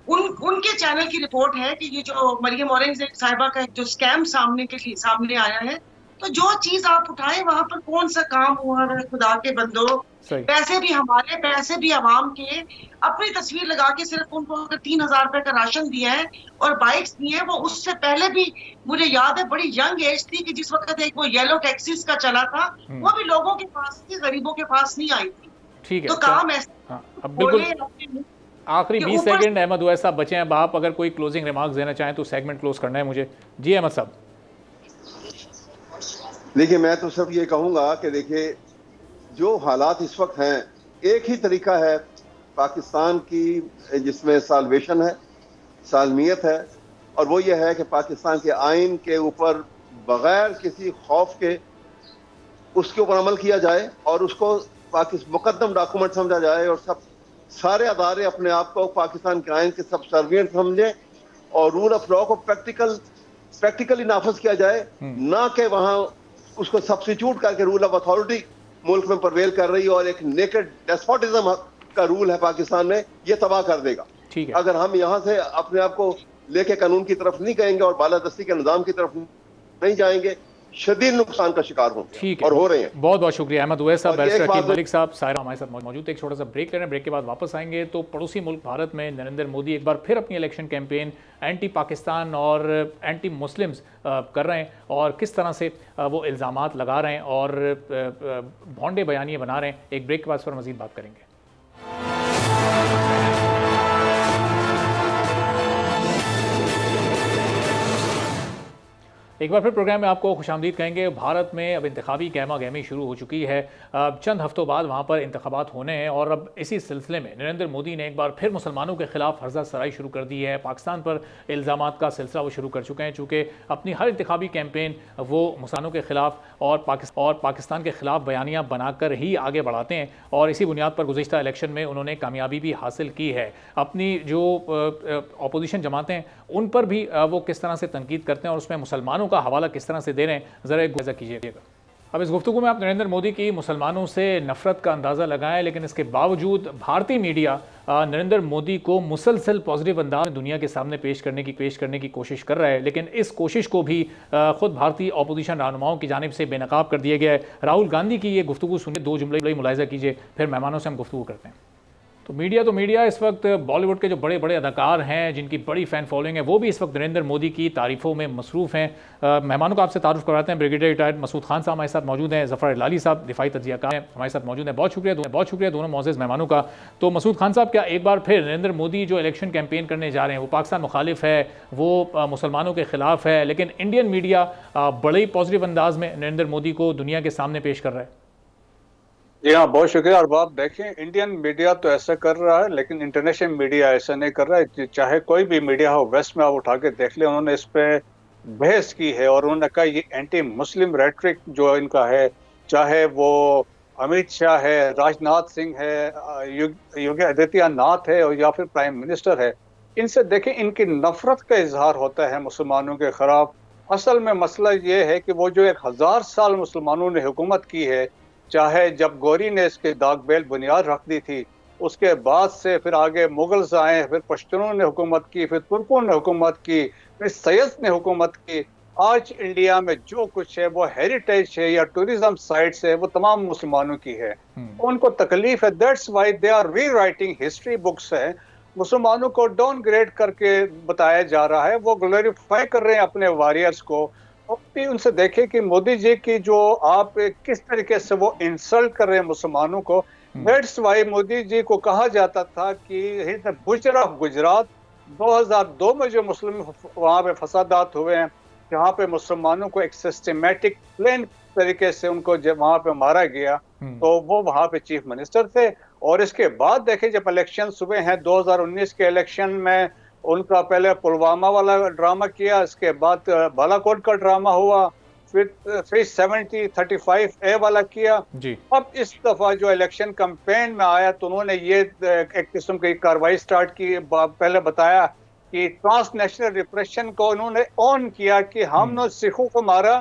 Speaker 4: उनके चैनल की रिपोर्ट है कि ये जो मरियम औरंगजेब साहिबा का जो स्कैम सामने आया है, तो जो चीज आप उठाए वहां पर कौन सा काम हुआ है? खुदा के बंदो, पैसे भी हमारे, पैसे भी अवाम के, अपनी तस्वीर लगा के सिर्फ उनको अगर 3,000 रुपए का राशन दिया है और बाइक्स दिए हैं। वो उससे पहले भी मुझे याद है बड़ी यंग एज थी कि जिस वक्त एक वो येलो टैक्सीज का चला था, वो भी लोगों के पास थी, गरीबों के पास नहीं आई थी।
Speaker 2: ठीक है,
Speaker 4: तो काम ऐसा
Speaker 2: बिल्कुल आखिरी 20 सेकंड अहमद उवैस साहब बचे हैं। आप अगर कोई क्लोजिंग रिमार्क्स देना चाहें तो सेगमेंट क्लोज करना है मुझे। जी अहमद साहब।
Speaker 3: देखिए, मैं तो सिर्फ ये कहूँगा कि देखिए जो हालात इस वक्त हैं, एक ही तरीका है पाकिस्तान की जिसमें साल्वेशन है, सालमियत है, और वो ये है कि पाकिस्तान के आइन के ऊपर बगैर किसी खौफ के उसके ऊपर अमल किया जाए और उसको मुकद्दम डॉक्यूमेंट समझा जाए और सारे अदारे अपने आप को पाकिस्तान के आइन के सब सर्वियंट समझें और रूल ऑफ लॉ को प्रैक्टिकली नाफज किया जाए, ना कि वहाँ उसको सब्स्टिट्यूट करके रूल ऑफ अथॉरिटी मुल्क में प्रवेल कर रही है और एक नेकेड डेस्पोटिज्म का रूल है पाकिस्तान में, ये तबाह कर देगा।
Speaker 2: ठीक है,
Speaker 3: अगर हम यहाँ से अपने आप को लेके कानून की तरफ नहीं कहेंगे और बालादस्ती के निजाम की तरफ नहीं जाएंगे, शदीद नुकसान का शिकार होंगे।
Speaker 2: ठीक है,
Speaker 3: और हो रहे हैं।
Speaker 2: बहुत बहुत शुक्रिया अहमद उवैस साहब, बैरिस्टर अकीब मलिक साहब, सायरा हमारे साथ मौजूद। एक छोटा सा ब्रेक करें, ब्रेक के बाद वापस आएंगे। तो पड़ोसी मुल्क भारत में नरेंद्र मोदी एक बार फिर अपनी इलेक्शन कैंपेन एंटी पाकिस्तान और एंटी मुस्लिम्स कर रहे हैं और किस तरह से वो इल्ज़ामात लगा रहे हैं और भौंडे बयानिए बना रहे हैं। एक ब्रेक के बाद इस पर मज़ीद बात करेंगे। एक बार फिर प्रोग्राम में आपको खुशामदीद कहेंगे। भारत में अब इंतखाबी गहमा गहमी शुरू हो चुकी है। चंद हफ्तों बाद वहाँ पर इंतखाबात होने हैं और अब इसी सिलसिले में नरेंद्र मोदी ने एक बार फिर मुसलमानों के खिलाफ हर्जा सराई शुरू कर दी है। पाकिस्तान पर इल्ज़ामात का सिलसिला वो शुरू कर चुके हैं, चूँकि अपनी हर इंतखाबी कैंपेन वो मुसलमानों के खिलाफ और पाकिस्तान के खिलाफ बयानियाँ बनाकर ही आगे बढ़ाते हैं और इसी बुनियाद पर गुज़िश्ता इलेक्शन में उन्होंने कामयाबी भी हासिल की है। अपनी जो अपोजिशन जमातें हैं उन पर भी वो किस तरह से तनकीद करते हैं और उसमें मुसलमानों का हवाला किस तरह से दे रहे हैं, ज़रा एक जायज़ा कीजिएगा। अब इस गुफ्तगू में आप नरेंद्र मोदी की मुसलमानों से नफ़रत का अंदाज़ा लगाएं, लेकिन इसके बावजूद भारतीय मीडिया नरेंद्र मोदी को मुसलसल पॉजिटिव अंदाज में दुनिया के सामने पेश करने की कोशिश कर रहा है, लेकिन इस कोशिश को भी खुद भारतीय अपोजिशन रहनुमाओं की जानिब से बेनकाब कर दिया गया है। राहुल गांधी की ये गुफ्तगू सुनिए, दो जुमले मुलाहिज़ा कीजिए, फिर मेहमानों से हम गुफ्तगू करते हैं। तो मीडिया इस वक्त बॉलीवुड के जो बड़े बड़े अदाकार हैं जिनकी बड़ी फ़ैन फॉलोइंग है, वो भी इस वक्त नरेंद्र मोदी की तारीफ़ों में मसरूफ़ हैं। मेहमानों को आपसे तारुफ करवाते हैं। ब्रिगेडियर रिटायर्ड मसूद खान साहब हमारे साथ मौजूद हैं, ज़फ़र इलाली साहब दिफाई तज्ज़ियाकार हैं हमारे साथ मौजूद हैं। बहुत शुक्रिया दोनों मौज़ूद मेहमानों का। तो मसूद खान साहब, क्या एक बार फिर नरेंद्र मोदी जो इलेक्शन कैंपेन करने जा रहे हैं वो पाकिस्तान मुखालिफ है, वो मुसलमानों के ख़िलाफ़ है, लेकिन इंडियन मीडिया बड़े पॉजिटिव अंदाज में नरेंद्र मोदी को दुनिया के सामने पेश कर रहा है?
Speaker 6: जी हाँ, बहुत शुक्रिया। और आप देखें, इंडियन मीडिया तो ऐसा कर रहा है, लेकिन इंटरनेशनल मीडिया ऐसा नहीं कर रहा है। चाहे कोई भी मीडिया हो, वेस्ट में आप उठा के देख ले, उन्होंने इस पे बहस की है और उन्होंने कहा ये एंटी मुस्लिम रेटरिक जो इनका है, चाहे वो अमित शाह है, राजनाथ सिंह है, योगी आदित्यनाथ है और या फिर प्राइम मिनिस्टर है, इनसे देखें इनकी नफरत का इजहार होता है मुसलमानों के खिलाफ। असल में मसला ये है कि वो जो 1000 साल मुसलमानों ने हुकूमत की है, चाहे जब गौरी ने इसके दाग बेल बुनियाद रख दी थी, उसके बाद से फिर आगे मुगल्स आए, फिर पश्तूनों ने हुकूमत की, फिर तुर्कों ने हुकूमत की, फिर सैयद ने हुकूमत की। आज इंडिया में जो कुछ है वो हेरिटेज है या टूरिज्म साइट्स है, वो तमाम मुसलमानों की है। उनको तकलीफ है, that's why they are rewriting history books है। मुसलमानों को डाउनग्रेड करके बताया जा रहा है, वो ग्लोरीफाई कर रहे हैं अपने वॉरियर्स को। भी उनसे देखें कि मोदी जी की जो आप किस तरीके से वो इंसल्ट कर रहे हैं मुसलमानों को। दैट्स व्हाई मोदी जी को कहा जाता था कि गुजरात 2002 में जो मुस्लिम वहाँ पे फसादात हुए हैं, जहाँ पे मुसलमानों को एक सिस्टमेटिक प्लान तरीके से उनको जब वहाँ पे मारा गया, तो वो वहाँ पे चीफ मिनिस्टर थे। और इसके बाद देखें, जब इलेक्शन हुए हैं 2019 के इलेक्शन में, उनका पहले पुलवामा वाला ड्रामा किया, इसके बाद बालाकोट का ड्रामा हुआ, फिर 370-35A वाला किया जी। अब इस दफा जो इलेक्शन कैंपेन में आया तो उन्होंने ये एक किस्म की कार्रवाई स्टार्ट की। पहले बताया कि ट्रांसनेशनल रिप्रेशन को उन्होंने ऑन किया कि हमने सिखों को मारा,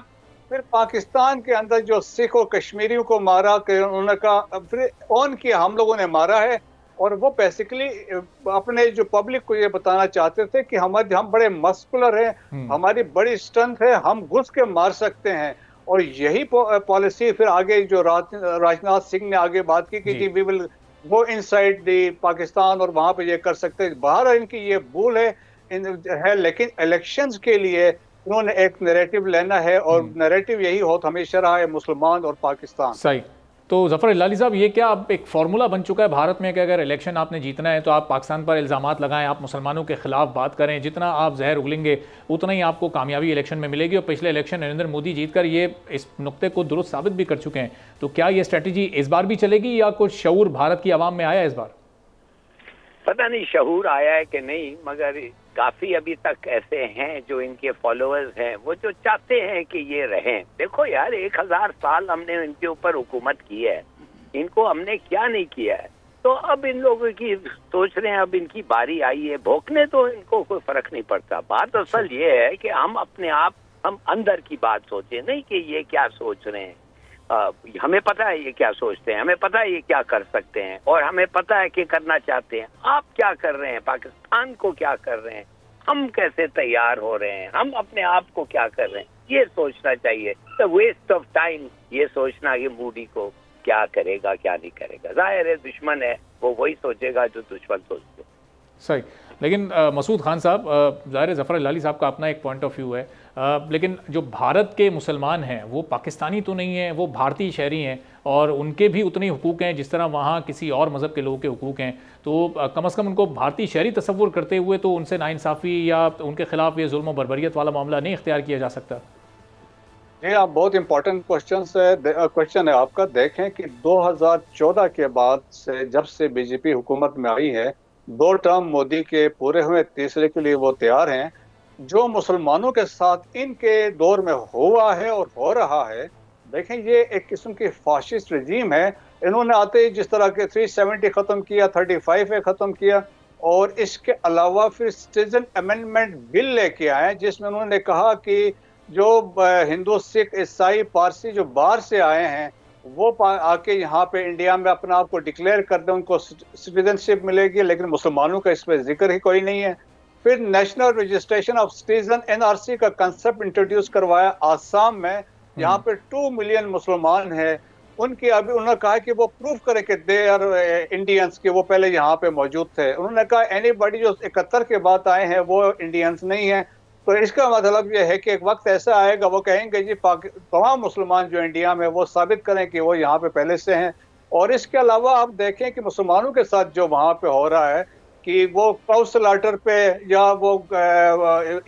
Speaker 6: फिर पाकिस्तान के अंदर जो सिख और कश्मीरियों को मारा, उन्होंने कहा फिर ऑन किया हम लोगों ने मारा है। और वो बेसिकली अपने जो पब्लिक को ये बताना चाहते थे कि हम बड़े मस्कुलर हैं, हमारी बड़ी स्ट्रेंथ है, हम घुस के मार सकते हैं। और यही पॉलिसी फिर आगे जो राजनाथ सिंह ने आगे बात की कि we will go inside the Pakistan और वहाँ पे ये कर सकते हैं। बाहर इनकी ये भूल है, लेकिन इलेक्शंस के लिए उन्होंने एक नैरेटिव लेना है और नैरेटिव यही हो हमेशा रहा है मुसलमान और पाकिस्तान।
Speaker 2: सही। तो ज़फ़र इलाली साहब, ये क्या अब एक फार्मूला बन चुका है भारत में कि अगर इलेक्शन आपने जीतना है तो आप पाकिस्तान पर इल्ज़ामात लगाएं, आप मुसलमानों के खिलाफ बात करें, जितना आप जहर उगलेंगे उतना ही आपको कामयाबी इलेक्शन में मिलेगी। और पिछले इलेक्शन नरेंद्र मोदी जीतकर ये इस नुक्ते को दुरुस्त साबित भी कर चुके हैं। तो क्या ये स्ट्रेटजी इस बार भी चलेगी या कुछ शऊर भारत की आवाम में आया इस बार?
Speaker 7: पता नहीं शऊर आया है कि नहीं, मगर काफी अभी तक ऐसे हैं जो इनके फॉलोअर्स हैं, वो जो चाहते हैं कि ये रहें। देखो यार, 1000 साल हमने इनके ऊपर हुकूमत की है, इनको हमने क्या नहीं किया है। तो अब इन लोगों की सोच रहे हैं अब इनकी बारी आई है, भोंकने तो इनको कोई फर्क नहीं पड़ता। बात असल ये है कि हम अपने आप हम अंदर की बात सोचें, नहीं कि ये क्या सोच रहे हैं। हमें पता है ये क्या सोचते हैं, हमें पता है ये क्या कर सकते हैं, और हमें पता है कि करना चाहते हैं। आप क्या कर रहे हैं, पाकिस्तान को क्या कर रहे हैं, हम कैसे तैयार हो रहे हैं, हम अपने आप को क्या कर रहे हैं, ये सोचना चाहिए। तो वेस्ट ऑफ टाइम ये सोचना कि मोदी को क्या करेगा क्या नहीं करेगा। जाहिर है दुश्मन है, वो वही सोचेगा जो दुश्मन सोचते।
Speaker 2: सही, लेकिन मसूद खान साहब, ज़ाहिर ज़फ़र हिलाली साहब का अपना एक पॉइंट ऑफ व्यू है, लेकिन जो भारत के मुसलमान हैं वो पाकिस्तानी तो नहीं हैं, वो भारतीय शहरी हैं और उनके भी उतने ही हुकूक हैं जिस तरह वहाँ किसी और मज़हब के लोगों के हुकूक हैं। तो कम से कम उनको भारतीय शहरी तस्वुर करते हुए तो उनसे नाइंसाफ़ी या उनके ख़िलाफ़ ये जुल्म बर्बरियत वाला मामला नहीं इख्तियार किया जा सकता।
Speaker 6: जी, आप बहुत इंपॉर्टेंट क्वेश्चन है आपका। देखें कि 2014 के बाद से, जब से बीजेपी हुकूमत में आई है, 2 टर्म मोदी के पूरे हुए, तीसरे के लिए वो तैयार हैं। जो मुसलमानों के साथ इनके दौर में हुआ है और हो रहा है, देखें ये एक किस्म की फाशिस्ट रजीम है। इन्होंने आते ही जिस तरह के 370 ख़त्म किया, 35 ख़त्म किया, और इसके अलावा फिर सिटीजन अमेंडमेंट बिल लेके आए जिसमें उन्होंने कहा कि जो हिंदू, सिख, ईसाई, पारसी जो बाहर से आए हैं वो आके यहाँ पे इंडिया में अपना आप को डिक्लेयर कर दें, उनको सिटीजनशिप मिलेगी, लेकिन मुसलमानों का इसमें जिक्र ही कोई नहीं है। फिर national registration of citizen NRC का कंसेप्ट इंट्रोड्यूस करवाया आसाम में। यहाँ पे 2 मिलियन मुसलमान हैं, उनकी अभी उन्होंने कहा कि वो प्रूफ करें कि दे आर इंडियंस, के वो पहले यहाँ पे मौजूद थे। उन्होंने कहा एनीबॉडी जो 71 के बाद आए हैं वो इंडियंस नहीं है। तो इसका मतलब यह है कि एक वक्त ऐसा आएगा वो कहेंगे जी तमाम मुसलमान जो इंडिया में वो साबित करें कि वो यहाँ पे पहले से हैं। और इसके अलावा आप देखें कि मुसलमानों के साथ जो वहाँ पे हो रहा है कि वो काउ स्लॉटर पे या वो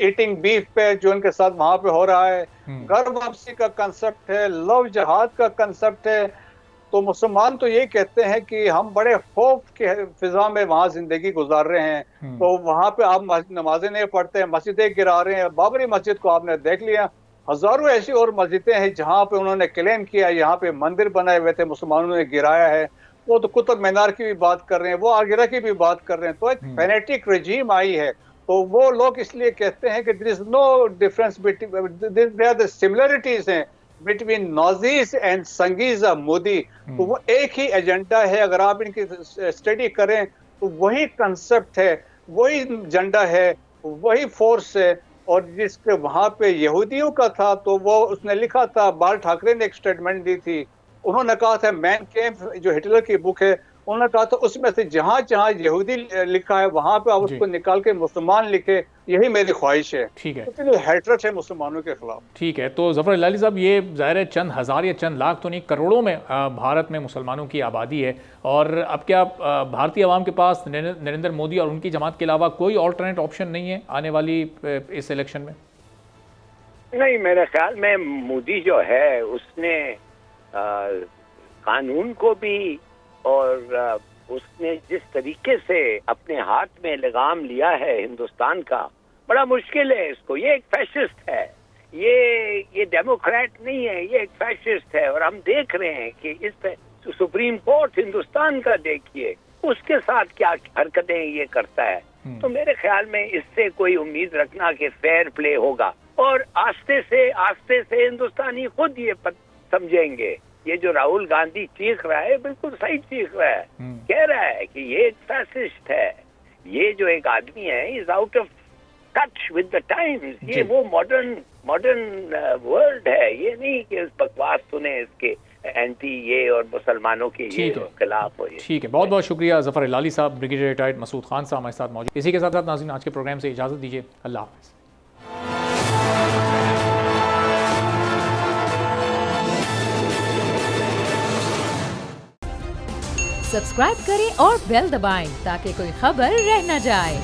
Speaker 6: ईटिंग बीफ पे जो उनके साथ वहाँ पे हो रहा है, घर वापसी का कंसेप्ट है, लव जहाद का कंसेप्ट है। तो मुसलमान तो ये कहते हैं कि हम बड़े खौफ के फिजा में वहाँ जिंदगी गुजार रहे हैं। तो वहाँ पे आप नमाजें नहीं पढ़ते हैं, मस्जिदें गिरा रहे हैं। बाबरी मस्जिद को आपने देख लिया, हजारों ऐसी और मस्जिदें हैं जहाँ पे उन्होंने क्लेम किया यहाँ पे मंदिर बनाए हुए थे, मुसलमानों ने गिराया है। वो तो कुतुब मीनार की भी बात कर रहे हैं, वो आगरा की भी बात कर रहे हैं। तो एक फेनेटिक रजीम आई है। तो वो लोग इसलिए कहते हैं कि there is no difference between, there are the similarities हैं बिटवीन नाजीज एंड संगीजा मोदी। तो वो एक ही एजेंडा है। अगर आप इनकी स्टडी करें तो वही कंसेप्ट है, वही एजेंडा है, वही फोर्स है। और जिसके वहां पे यहूदियों का था तो वो उसने लिखा था, बाल ठाकरे ने एक स्टेटमेंट दी थी, उन्होंने कहा था मैन कैम्प जो हिटलर की बुक है, उन्होंने कहा था उसमें से जहां जहां यहूदी लिखा है वहां पे आप उसको निकाल के मुसलमान लिखे, यही मेरी ख्वाहिश है।
Speaker 2: ठीक है,
Speaker 6: तो हेटरेट है मुसलमानों के खिलाफ।
Speaker 2: ठीक है, तो ज़फ़र हिलाली साहब, ये ज़ाहिर है चंद हज़ार या चंद लाख तो नहीं, करोड़ों में भारत में मुसलमानों की आबादी है। और अब क्या भारतीय आवाम के पास नरेंद्र मोदी और उनकी जमात के अलावा कोई ऑल्टरनेट ऑप्शन नहीं है आने वाली इस इलेक्शन में?
Speaker 7: नहीं, मेरे ख्याल में मोदी जो है उसने कानून को भी और उसने जिस तरीके से अपने हाथ में लगाम लिया है हिंदुस्तान का, बड़ा मुश्किल है इसको। ये एक फैशिस्ट है, ये डेमोक्रेट नहीं है, ये एक फैशिस्ट है। और हम देख रहे हैं कि इस पे सुप्रीम कोर्ट हिंदुस्तान का देखिए उसके साथ क्या हरकतें ये करता है। तो मेरे ख्याल में इससे कोई उम्मीद रखना कि फेयर प्ले होगा, और आस्ते से हिंदुस्तानी खुद ये समझेंगे। ये जो राहुल गांधी चीख रहा है बिल्कुल सही चीख रहा है, कह रहा है कि ये एक फैसिस्ट है, ये जो एक आदमी है is out of touch with the times. ये वो मॉडर्न वर्ल्ड है, ये नहीं कि बकवास सुने इसके एंटी ये और मुसलमानों के ये खिलाफ हो।
Speaker 2: ठीक है, बहुत बहुत शुक्रिया ज़फ़र हिलाली साहब। ब्रिगेडियर रिटायर्ड मसूद खान साहब हमारे साथ मौजूद। इसी के साथ नाज़रीन आज के प्रोग्राम से इजाज़त दीजिए, अल्लाह हाफ़िज़।
Speaker 1: सब्सक्राइब करें और बेल दबाएं ताकि कोई खबर रह न जाए।